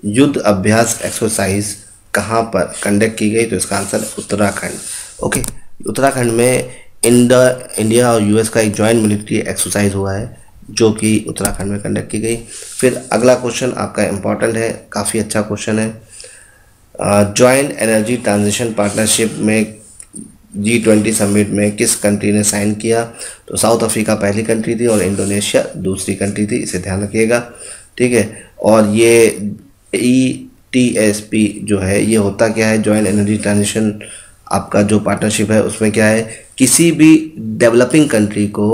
युद्ध अभ्यास एक्सरसाइज कहाँ पर कंडक्ट की गई? तो इसका आंसर है उत्तराखंड। ओके, उत्तराखंड में इंडिया और US का एक जॉइंट मिलिट्री एक्सरसाइज हुआ है जो कि उत्तराखंड में कंडक्ट की गई। फिर अगला क्वेश्चन आपका इम्पॉर्टेंट है, काफ़ी अच्छा क्वेश्चन है। जॉइंट एनर्जी ट्रांजिशन पार्टनरशिप में G20 समिट में किस कंट्री ने साइन किया? तो साउथ अफ्रीका पहली कंट्री थी और इंडोनेशिया दूसरी कंट्री थी, इसे ध्यान रखिएगा। ठीक है, और ये ETSP जो है ये होता क्या है? जॉइंट एनर्जी ट्रांजिशन आपका जो पार्टनरशिप है उसमें क्या है? किसी भी डेवलपिंग कंट्री को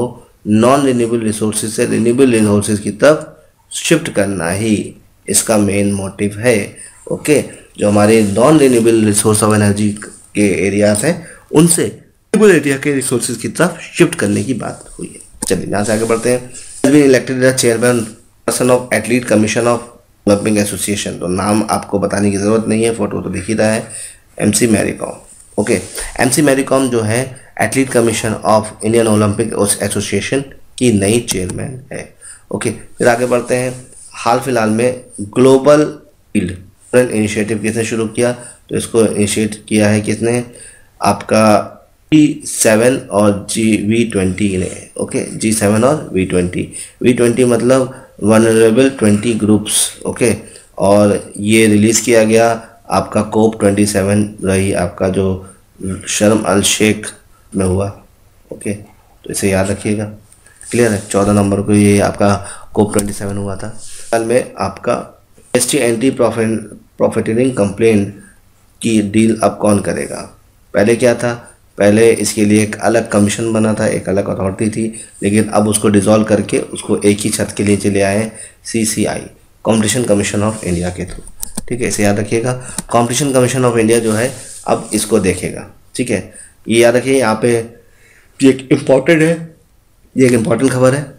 नॉन रिन्यूएबल रिसोर्सेज से रिन्यूएबल रिसोर्सेज की तरफ शिफ्ट करना ही इसका मेन मोटिव है। ओके, जो हमारे non renewable resource of energy के एरियाज हैं उनसे रिन्यूएबल एरिया के रिसोर्सेज की तरफ शिफ्ट करने की बात हुई है। चलिए यहाँ से आगे बढ़ते हैं। Has been elected as chairman person of athlete commission of Olympic association. तो नाम आपको बताने की ज़रूरत नहीं है, फोटो तो दिख ही रहा है, MC Mary Kom. Okay, MC Mary Kom जो है athlete commission of Indian Olympic association की नई चेयरमैन है। ओके, फिर आगे बढ़ते हैं। हाल फिलहाल में ग्लोबल फील्ड इनिशिएटिव किसने शुरू किया? तो इसको इनिशिएट किया है किसने? आपका G7 और V20 ने। ओके, G7 और V20 मतलब वनरेबल 20 ग्रुप्स। ओके, और ये रिलीज़ किया गया आपका COP27 रही आपका जो शर्म अल शेख में हुआ। ओके, तो इसे याद रखिएगा। क्लियर है? 14 नवंबर को ये आपका COP27 हुआ था। साल में आपका GST एंटी प्रॉफिटिंग कंप्लेंट की डील अब कौन करेगा? पहले क्या था? पहले इसके लिए एक अलग कमीशन बना था, एक अलग अथॉरिटी थी, लेकिन अब उसको डिसॉल्व करके उसको एक ही छत के लिए चले आए CCI, competition commission of India के थ्रू। ठीक है, इसे याद रखिएगा। कॉम्पिटिशन कमीशन ऑफ इंडिया जो है अब इसको देखेगा। ठीक है, ये याद रखिए। यहाँ पे ये एक इम्पॉर्टेंट है, ये एक इम्पॉर्टेंट खबर है।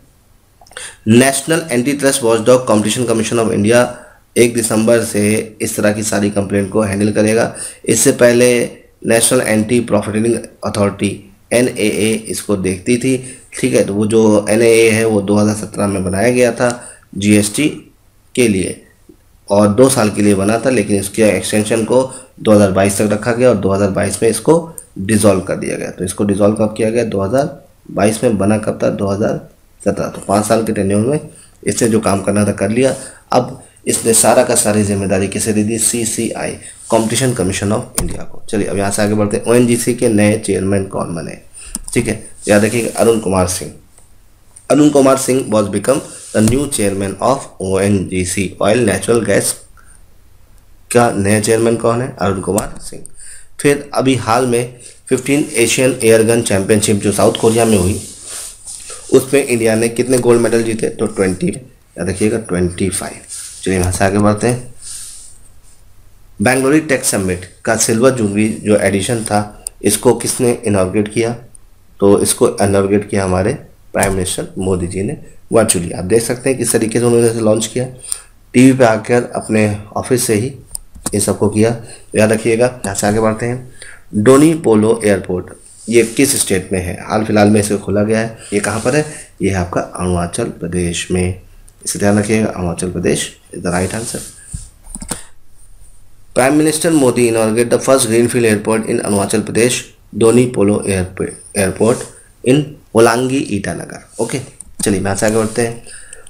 National anti trust watchdog competition commission of India 1 दिसंबर से इस तरह की सारी कंप्लेंट को हैंडल करेगा। इससे पहले national anti profiting authority NAA इसको देखती थी। ठीक है, तो वो जो NAA है वो 2017 में बनाया गया था GST के लिए, और 2 साल के लिए बना था, लेकिन इसके एक्सटेंशन को 2022 तक रखा गया और 2022 में इसको डिसॉल्व कर दिया गया। तो इसको डिसॉल्व कब किया गया? 2022 में। बना कब था? 2017। तो 5 साल के टेन्योर में इसने जो काम करना था कर लिया। अब इसने सारा का सारी जिम्मेदारी किसे दे दी? CCI, competition commission of India को। चलिए अब यहाँ से आगे बढ़ते हैं। ONGC के नए चेयरमैन कौन बने? ठीक है, याद रखिएगा, Arun Kumar Singh. Arun Kumar Singh was become the new chairman of ONGC, oil natural gas का नया चेयरमैन कौन है? अरुण कुमार सिंह। फिर अभी हाल में 15 एशियन एयरगन चैंपियनशिप जो साउथ कोरिया में हुई, उसमें इंडिया ने कितने गोल्ड मेडल जीते? तो 20, याद रखिएगा 25। चलिए यहाँ से आगे बढ़ते हैं। बेंगलुरु टेक समिट का सिल्वर जुबली जो एडिशन था, इसको किसने इनॉग्रेट किया? तो इसको इनॉग्रेट किया हमारे प्राइम मिनिस्टर मोदी जी ने वर्चुअली। आप देख सकते हैं किस तरीके से उन्होंने इसे लॉन्च किया, टीवी पे आकर अपने ऑफिस से ही इन सबको किया। याद रखिएगा। यहाँ से आगे बढ़ते हैं। डोनी पोलो एयरपोर्ट ये किस स्टेट में है? हाल फिलहाल में इसे खोला गया है। ये कहाँ पर है? ये है आपका अरुणाचल प्रदेश में। इसे ध्यान रखिएगा, Arunachal Pradesh is the right answer. Prime minister Modi inaugurate the first greenfield airport in Arunachal Pradesh, Donyi Polo airport in Hollongi Itanagar. Okay, चलिए यहाँ से आगे बढ़ते हैं।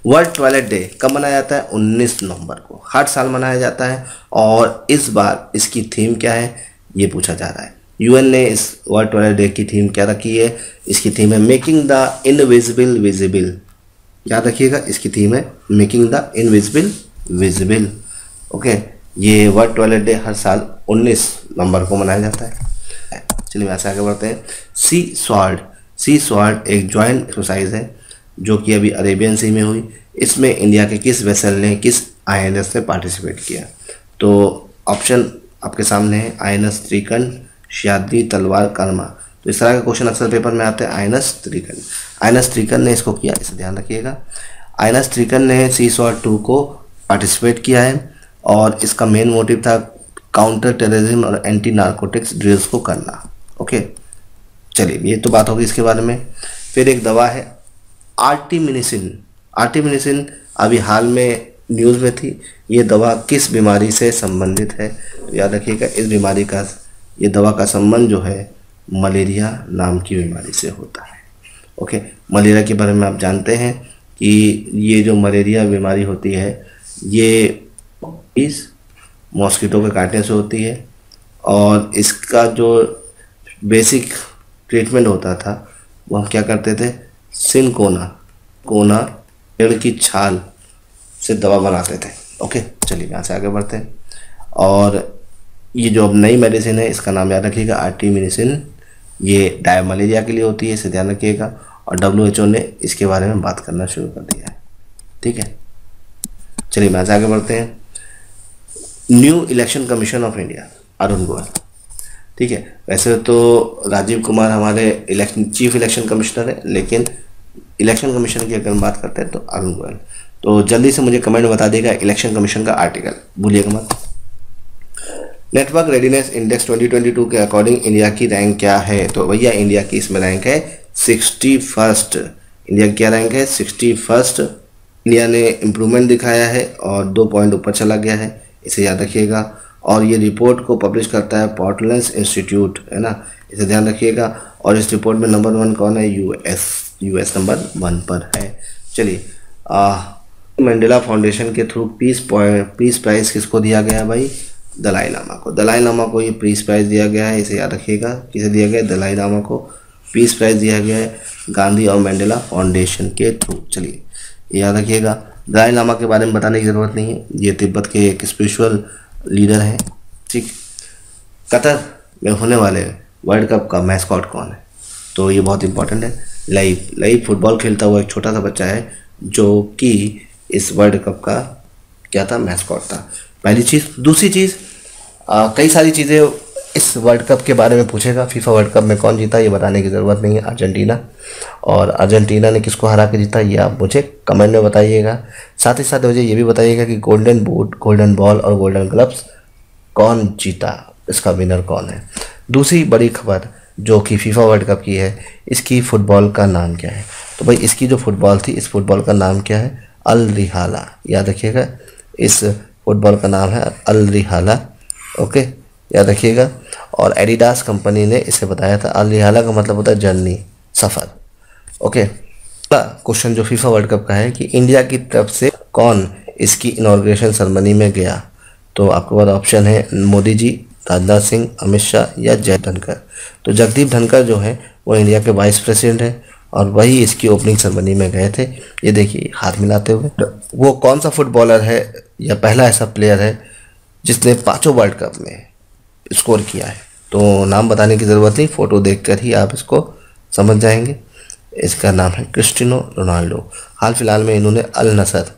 वर्ल्ड टॉयलेट डे कब मनाया जाता है? 19 नवंबर को। हर साल मनाया जाता है, और इस बार इसकी थीम क्या है ये पूछा जा रहा है। UN ने इस वर्ल्ड टॉयलेट डे की थीम क्या रखी है? इसकी थीम है मेकिंग द इनविजिबल विजिबल। याद रखिएगा, इसकी थीम है making the invisible visible. Okay, ये वर्ल्ड टॉयलेट डे हर साल 19 नवंबर को मनाया जाता है। चलिए यहाँ से आगे बढ़ते हैं। सी स्वॉर्ड एक जॉइंट एक्सरसाइज है जो कि अभी अरेबियन सी में हुई। इसमें इंडिया के किस वेसल ने, किस INS ने पार्टिसिपेट किया? तो ऑप्शन आपके सामने है, INS त्रिकंड, शादी, तलवार, कर्मा। तो इस तरह का क्वेश्चन अक्सर पेपर में आते हैं। INS त्रिकंड ने इसको किया, इसे ध्यान रखिएगा। INS त्रिकंड ने सी स्वॉर्ड 2 को पार्टिसिपेट किया है, और इसका मेन मोटिव था काउंटर टेररिज्म और एंटी नार्कोटिक्स ड्रिल्स को करना। ओके, चलिए ये तो बात होगी इसके बारे में। फिर एक दवा है आर्टिमिनिसिन, अभी हाल में न्यूज़ में थी। ये दवा किस बीमारी से संबंधित है? तो याद रखिएगा, इस बीमारी का, ये दवा का संबंध जो है मलेरिया नाम की बीमारी से होता है। ओके, मलेरिया के बारे में आप जानते हैं कि ये जो मलेरिया बीमारी होती है ये इस मॉस्किटो के काटने से होती है, और इसका जो बेसिक ट्रीटमेंट होता था वो हम क्या करते थे? कोना पेड़ की छाल से दवा बनाते थे। ओके, चलिए यहाँ से आगे बढ़ते हैं। और ये जो अब नई मेडिसिन है इसका नाम याद रखिएगा आर्टिमिनिसिन। ये डायमलेरिया के लिए होती है, इसे ध्यान रखिएगा, और WHO ने इसके बारे में बात करना शुरू कर दिया है। ठीक है, चलिए यहाँ से आगे बढ़ते हैं। New election commission of India, Arun Goyal. ठीक है, वैसे तो राजीव कुमार हमारे चीफ इलेक्शन कमिश्नर है, लेकिन इलेक्शन कमीशन की अगर हम बात करते हैं तो अरुण गोयल। तो जल्दी से मुझे कमेंट में बता देगा इलेक्शन कमीशन का आर्टिकल, भूलिएगा मत। नेटवर्क रेडीनेस इंडेक्स 2022 के अकॉर्डिंग इंडिया की रैंक क्या है? तो भैया इंडिया की इसमें रैंक है 61st। इंडिया की क्या रैंक है? 61st। इंडिया ने इम्प्रूवमेंट दिखाया है और 2 पॉइंट ऊपर चला गया है। इसे याद रखिएगा। और ये रिपोर्ट को पब्लिश करता है पोर्टलैंड इंस्टीट्यूट, है ना, इसे ध्यान रखिएगा। और इस रिपोर्ट में नंबर 1 कौन है? यूएस नंबर 1 पर है। चलिए, मंडेला फाउंडेशन के थ्रू पीस प्राइज़ किसको दिया गया भाई? दलाई लामा को। दलाई लामा को ये पीस प्राइज़ दिया गया है, इसे याद रखिएगा। किसे दिया गया? दलाई लामा को पीस प्राइज़ दिया गया है गांधी और मंडेला फाउंडेशन के थ्रू। चलिए, याद रखिएगा। दलाई लामा के बारे में बताने की ज़रूरत नहीं है, ये तिब्बत के एक स्पिरिचुअल लीडर हैं। ठीक, कतर में होने वाले वर्ल्ड कप का मैस्कॉट कौन है? तो ये बहुत इंपॉर्टेंट है। लईफ फुटबॉल खेलता हुआ एक छोटा सा बच्चा है जो कि इस वर्ल्ड कप का क्या था? मैस्कॉट था। पहली चीज़। दूसरी चीज़, कई सारी चीज़ें इस वर्ल्ड कप के बारे में पूछेगा। फीफा वर्ल्ड कप में कौन जीता ये बताने की ज़रूरत नहीं है, अर्जेंटीना। और अर्जेंटीना ने किसको हरा के जीता ये आप मुझे कमेंट में बताइएगा। साथ ही साथ मुझे ये भी बताइएगा कि गोल्डन बूट, गोल्डन बॉल और गोल्डन ग्लव्स कौन जीता, इसका विनर कौन है। दूसरी बड़ी खबर जो कि फीफा वर्ल्ड कप की है, इसकी फ़ुटबॉल का नाम क्या है? तो भाई इसकी जो फुटबॉल थी, इस फुटबॉल का नाम क्या है? अल रिहाला। याद रखिएगा, इस फुटबॉल का नाम है अल रिहाला। ओके, याद रखिएगा। और एडिडास कंपनी ने इसे बताया था। अल रिहाला का मतलब होता है जर्नी, सफ़र। ओके, क्वेश्चन जो फीफा वर्ल्ड कप का है कि इंडिया की तरफ से कौन इसकी इनॉग्रेशन सेरेमनी में गया? तो आपके पास ऑप्शन है मोदी जी, राजनाथ सिंह, अमित शाह या जय धनखड़। तो जगदीप धनखड़ जो है वो इंडिया के वाइस प्रेसिडेंट है और वही इसकी ओपनिंग सेरेमनी में गए थे। ये देखिए हाथ मिलाते हुए। वो कौन सा फुटबॉलर है या पहला ऐसा प्लेयर है जिसने 5 वर्ल्ड कप में स्कोर किया है? तो नाम बताने की ज़रूरत नहीं, फ़ोटो देखकर ही आप इसको समझ जाएंगे। इसका नाम है क्रिस्टियानो रोनाल्डो। हाल फिलहाल में इन्होंने अल नसर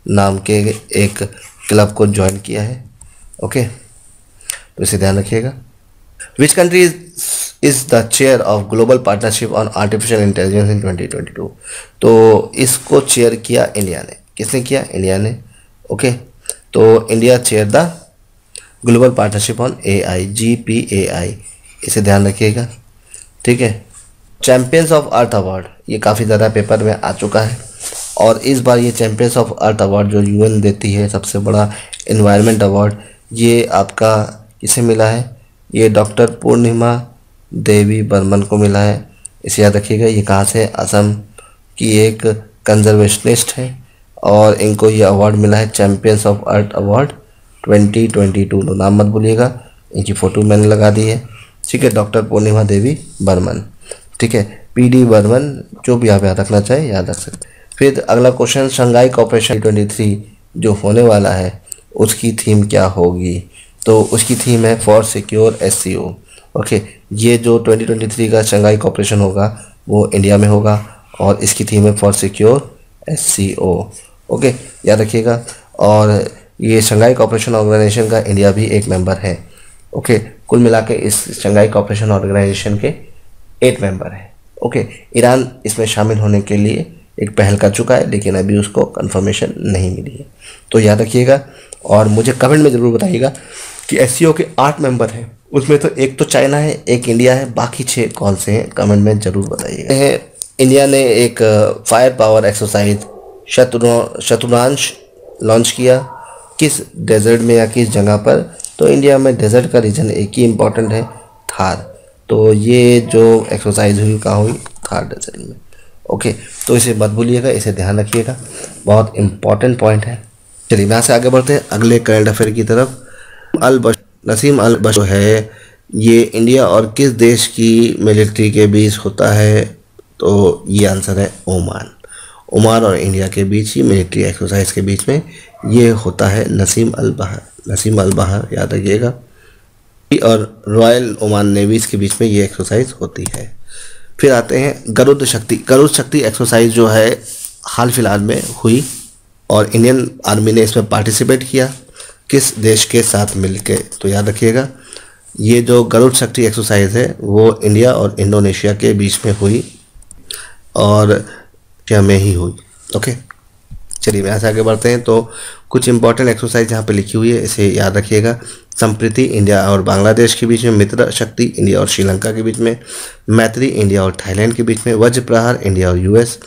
नाम के एक क्लब को ज्वाइन किया है। ओके, तो इसे ध्यान रखिएगा। Which country is the chair of global partnership on artificial intelligence in 2022? तो इसको चेयर किया इंडिया ने। किसने किया? इंडिया ने। ओके, तो India chair the global partnership on AI, GPAI, इसे ध्यान रखिएगा। ठीक है। चैम्पियंस ऑफ अर्थ अवार्ड ये काफ़ी ज़्यादा पेपर में आ चुका है और इस बार ये चैम्पियंस ऑफ अर्थ अवार्ड जो UN देती है, सबसे बड़ा इन्वायरमेंट अवार्ड, ये आपका किसे मिला है? ये डॉक्टर पूर्णिमा देवी बर्मन को मिला है। इसे याद रखिएगा। ये कहाँ से? असम की एक कंजर्वेशनिस्ट है और इनको ये अवार्ड मिला है चैम्पियंस ऑफ अर्थ अवार्ड 2022। तो नाम मत भूलिएगा, इनकी फ़ोटो मैंने लगा दी है। ठीक है, डॉक्टर पूर्णिमा देवी बर्मन। ठीक है, PD बर्मन, जो भी आप याद रखना चाहे याद रख सकते हैं। फिर अगला क्वेश्चन, शंघाई कोऑपरेशन 23 जो होने वाला है उसकी थीम क्या होगी? तो उसकी थीम है फॉर सिक्योर SCO। ओके, ये जो 2023 का शंघाई कोऑपरेशन होगा वो इंडिया में होगा और इसकी थीम है फॉर सिक्योर SCO। ओके, याद रखिएगा। और ये शंघाई कोऑपरेशन ऑर्गेनाइजेशन का इंडिया भी एक मेंबर है। ओके, कुल मिला के इस शंघाई कोऑपरेशन ऑर्गेनाइजेशन के 8 मेंबर हैं। ओके, ईरान इसमें शामिल होने के लिए एक पहल कर चुका है लेकिन अभी उसको कंफर्मेशन नहीं मिली है। तो याद रखिएगा और मुझे कमेंट में ज़रूर बताइएगा कि SCO के 8 मेंबर हैं, उसमें तो एक तो चाइना है, एक इंडिया है, बाकी 6 कौन से हैं कमेंट में ज़रूर बताइएगा। इंडिया ने एक फायर पावर एक्सरसाइज शतुरांश लॉन्च किया। किस डेजर्ट में या किस जगह पर? तो इंडिया में डेजर्ट का रीजन एक ही इम्पॉर्टेंट है, थार। तो ये जो एक्सरसाइज हुई कहाँ हुई? थार डेजर्ट में। ओके, तो इसे मत भूलिएगा, इसे ध्यान रखिएगा, बहुत इंपॉर्टेंट पॉइंट है। चलिए यहाँ से आगे बढ़ते हैं अगले करंट अफेयर की तरफ। नसीम अल बशर है, ये इंडिया और किस देश की मिलिट्री के बीच होता है? तो ये आंसर है ओमान। ओमान और इंडिया के बीच ही मिलिट्री एक्सरसाइज के बीच में ये होता है नसीम अल बहर, याद रखिएगा। और रॉयल ओमान नेवीज़ के बीच में ये एक्सरसाइज होती है। फिर आते हैं गरुड़ शक्ति एक्सरसाइज जो है हाल फिलहाल में हुई और इंडियन आर्मी ने इसमें पार्टिसिपेट किया। किस देश के साथ मिलके? तो याद रखिएगा ये जो गरुड़ शक्ति एक्सरसाइज है वो इंडिया और इंडोनेशिया के बीच में हुई और एशिया में ही हुई। ओके, चलिए यहाँ से आगे बढ़ते हैं। तो कुछ इंपॉर्टेंट एक्सरसाइज यहाँ पे लिखी हुई है, इसे याद रखिएगा। संप्रीति इंडिया और बांग्लादेश के बीच में, मित्र शक्ति इंडिया और श्रीलंका के बीच में, मैत्री इंडिया और थाईलैंड के बीच में, वज्र प्रहार इंडिया और यूएस,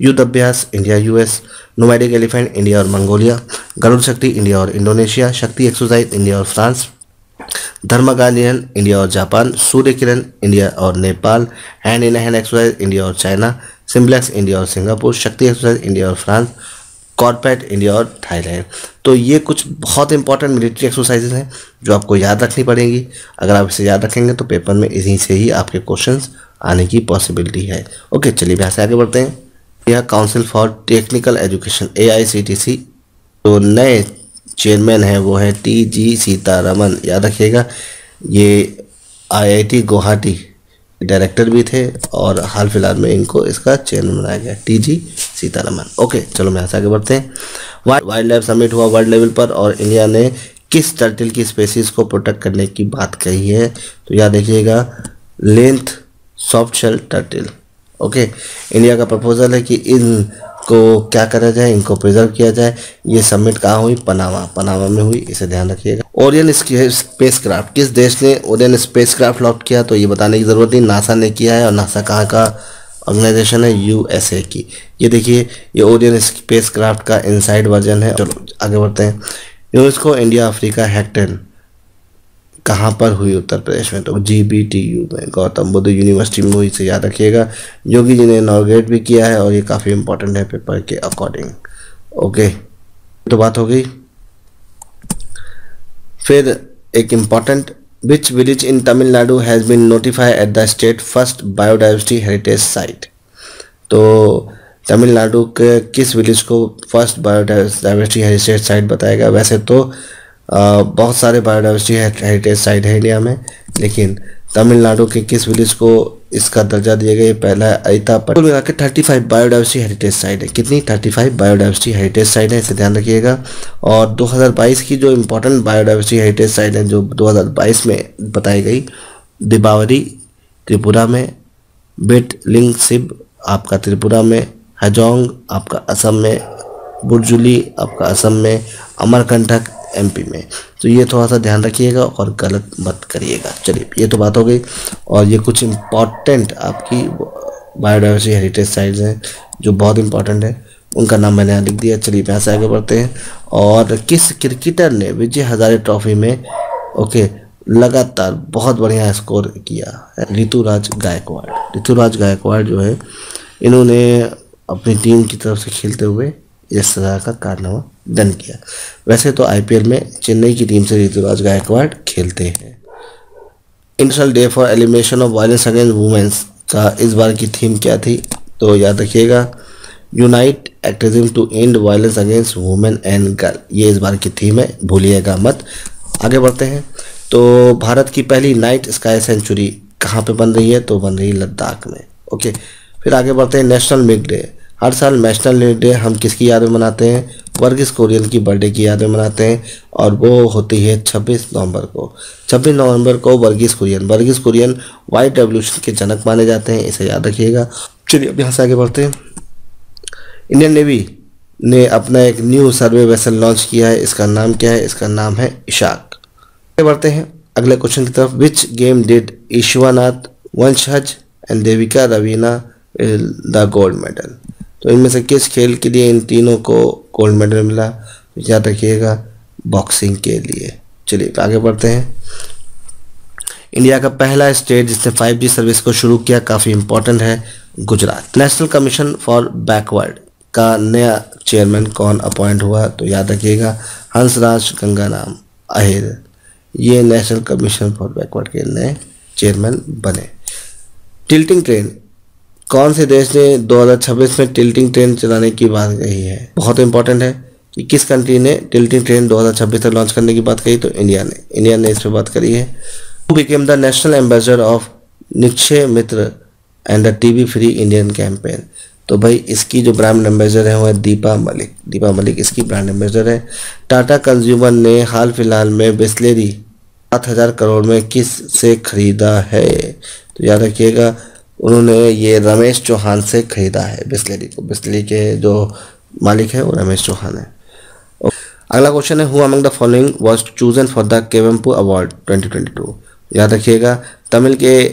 युद्ध अभ्यास India US, nomadic elephant India और मंगोलिया, गरुड़ शक्ति इंडिया और इंडोनेशिया, शक्ति एक्सरसाइज इंडिया और फ्रांस, धर्मगालियन इंडिया और जापान, सूर्य किरण इंडिया और Nepal, hand in hand exercise India और चाइना, सिम्बलेक्स इंडिया और सिंगापुर, शक्ति एक्सरसाइज इंडिया और फ्रांस, कॉर्पेट इंडिया और थाईलैंड। तो ये कुछ बहुत इंपॉर्टेंट मिलिट्री एक्सरसाइजेज हैं जो आपको याद रखनी पड़ेंगी। अगर आप इसे याद रखेंगे तो पेपर में इन्हीं से ही आपके क्वेश्चंस आने की पॉसिबिलिटी है। ओके, चलिए यहाँ से आगे बढ़ते हैं। यह council for technical education AICTC, तो नए चेयरमैन हैं वो है TG सीतारमन, याद रखिएगा। ये IIT गुवाहाटी डायरेक्टर भी थे और हाल फिलहाल में इनको इसका चेयरमैन बनाया गया, TG सीतारमन। ओके, चलो मैं यहाँ से आगे बढ़ते हैं। वाइल्ड लाइफ समिट हुआ वर्ल्ड लेवल पर और इंडिया ने किस टर्टल की स्पेसीज को प्रोटेक्ट करने की बात कही है? तो याद रखिएगा, लेंथ soft shell turtle. Okay, India का प्रपोजल है कि इनको क्या करा जाए, इनको प्रिजर्व किया जाए। ये समिट कहाँ हुई? पनामा में हुई, इसे ध्यान रखिएगा। ओरियन स्पेसक्राफ्ट, किस देश ने ओरियन स्पेसक्राफ्ट लॉन्च किया? तो ये बताने की ज़रूरत नहीं, नासा ने किया है। और नासा कहाँ का ऑर्गेनाइजेशन है? USA की। ये देखिए, ये ओरियन स्पेसक्राफ्ट का इनसाइड वर्जन है। चलो आगे बढ़ते हैं। यूनेस्को इंडिया अफ्रीका हैकेथॉन कहाँ पर हुई? उत्तर प्रदेश में। तो GBTU में, गौतम बुद्ध यूनिवर्सिटी में हुई, से याद रखिएगा। योगी जी ने इनॉग्रेट भी किया है और ये काफ़ी इंपॉर्टेंट है पेपर के अकॉर्डिंग। ओके, तो बात हो गई। फिर एक important, which village in Tamil Nadu has been notified at the state first biodiversity heritage site? तो तमिलनाडु के किस विलेज को फर्स्ट बायोडाइवर्सिटी हेरिटेज साइट बताएगा? वैसे तो बहुत सारे बायोडाइवर्सिटी हेरिटेज साइट है इंडिया में, लेकिन तमिलनाडु के किस विलेज को इसका दर्जा दिया गया? पहला है अयतापट्टू। मिला के 35 बायोडाइवर्सिटी हेरिटेज साइट है। कितनी? 35 बायोडाइवर्सिटी हेरिटेज साइट है, इसे ध्यान रखिएगा। और 2022 की जो इम्पोर्टेंट बायोडाइवर्सिटी हेरिटेज साइट है जो 2022 में बताई गई, दिबावरी त्रिपुरा में, बेट लिंग सिब आपका त्रिपुरा में, हजोंग आपका असम में, बुरजुली आपका असम में, अमरकंटक MP में। तो ये थोड़ा सा ध्यान रखिएगा और गलत मत करिएगा। चलिए, ये तो बात हो गई। और ये कुछ इम्पॉर्टेंट आपकी बायोडाइवर्सिटी हेरिटेज साइट्स हैं जो बहुत इंपॉर्टेंट है, उनका नाम मैंने यहाँ लिख दिया। चलिए यहाँ से आगे बढ़ते हैं। और किस क्रिकेटर ने विजय हजारे ट्रॉफी में लगातार बहुत बढ़िया स्कोर किया है? ऋतुराज गायकवाड़। ऋतुराज गायकवाड़ जो है, इन्होंने अपनी टीम की तरफ से खेलते हुए इस तरह का कारनामा डन किया। वैसे तो IPL में चेन्नई की टीम से ऋतुराज गायकवाड़ खेलते हैं। International day for elimination of violence against womens का इस बार की थीम क्या थी? तो याद रखिएगा, unite activism to end violence against women and girl, ये इस बार की थीम है, भूलिएगा मत। आगे बढ़ते हैं। तो भारत की पहली नाइट स्काई सेंचुरी कहाँ पे बन रही है? तो बन रही है लद्दाख में। ओके, फिर आगे बढ़ते हैं। नेशनल मिल्क डे, हर साल नेशनल मिल्क डे हम किसकी याद में मनाते हैं? वर्गीस कुरियन की बर्थडे की याद में मनाते हैं और वो होती है 26 नवंबर को। 26 नवंबर को वर्गीस कुरियन वाइट रेवोल्यूशन के जनक माने जाते हैं, इसे याद रखिएगा। चलिए अब यहाँ से आगे बढ़ते हैं। इंडियन नेवी ने अपना एक न्यू सर्वे वेसल लॉन्च किया है, इसका नाम क्या है? इसका नाम है इशाक। आगे बढ़ते हैं अगले क्वेश्चन की तरफ। विच गेम डिड ईश्वरनाथ वंशज and Devika Raveena the gold medal? तो इनमें से किस खेल के लिए इन तीनों को गोल्ड मेडल मिला? याद रखिएगा, बॉक्सिंग के लिए। चलिए आगे बढ़ते हैं। इंडिया का पहला स्टेट जिसने 5G सर्विस को शुरू किया, काफ़ी इंपॉर्टेंट है, Gujarat. National commission for backward का नया चेयरमैन कौन अपॉइंट हुआ? तो याद रखिएगा, हंसराज गंगाराम अहिर, ये नेशनल कमीशन फॉर बैकवर्ड के नए चेयरमैन बने। टिल्टिंग ट्रेन, कौन से देश ने 2026 में टिल्टिंग ट्रेन चलाने की बात कही है? बहुत इंपॉर्टेंट है कि किस कंट्री ने टिल्टिंग ट्रेन 2026 तक लॉन्च करने की बात कही? तो इंडिया ने इस पर बात करी है। Who became the national ambassador of Nikshay Mitra and the TB free Indian campaign? तो भाई इसकी जो ब्रांड एम्बेसडर है वो है दीपा मलिक इसकी ब्रांड एम्बेसडर है। टाटा कंज्यूमर ने हाल फिलहाल में बिस्लेरी 7,000 करोड़ में किस से खरीदा है? तो याद रखिएगा, उन्होंने ये रमेश चौहान से खरीदा है बिस्लेरी को। बिस्लेरी के जो मालिक है वो रमेश चौहान है। अगला क्वेश्चन है, who among the following was chosen for the Kuvempu award 2022। याद रखिएगा, तमिल के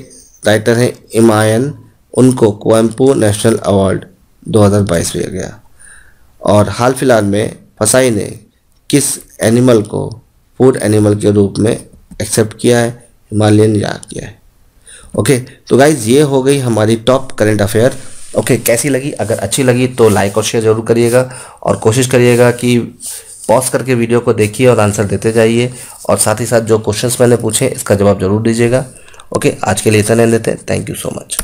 राइटर हैं इमायन, उनको कोवेम्पू नेशनल अवार्ड 2022 दिया गया। और हाल फिलहाल में फसाई ने किस एनिमल को फूड एनिमल के रूप में एक्सेप्ट किया है? हिमालयन याक किया है। ओके, तो गाइज ये हो गई हमारी टॉप करंट अफेयर। ओके, कैसी लगी? अगर अच्छी लगी तो लाइक और शेयर जरूर करिएगा, और कोशिश करिएगा कि पॉज करके वीडियो को देखिए और आंसर देते जाइए, और साथ ही साथ जो क्वेश्चंस मैंने पूछे इसका जवाब जरूर दीजिएगा। ओके, आज के लिए इतना लेते हैं। Thank you so much.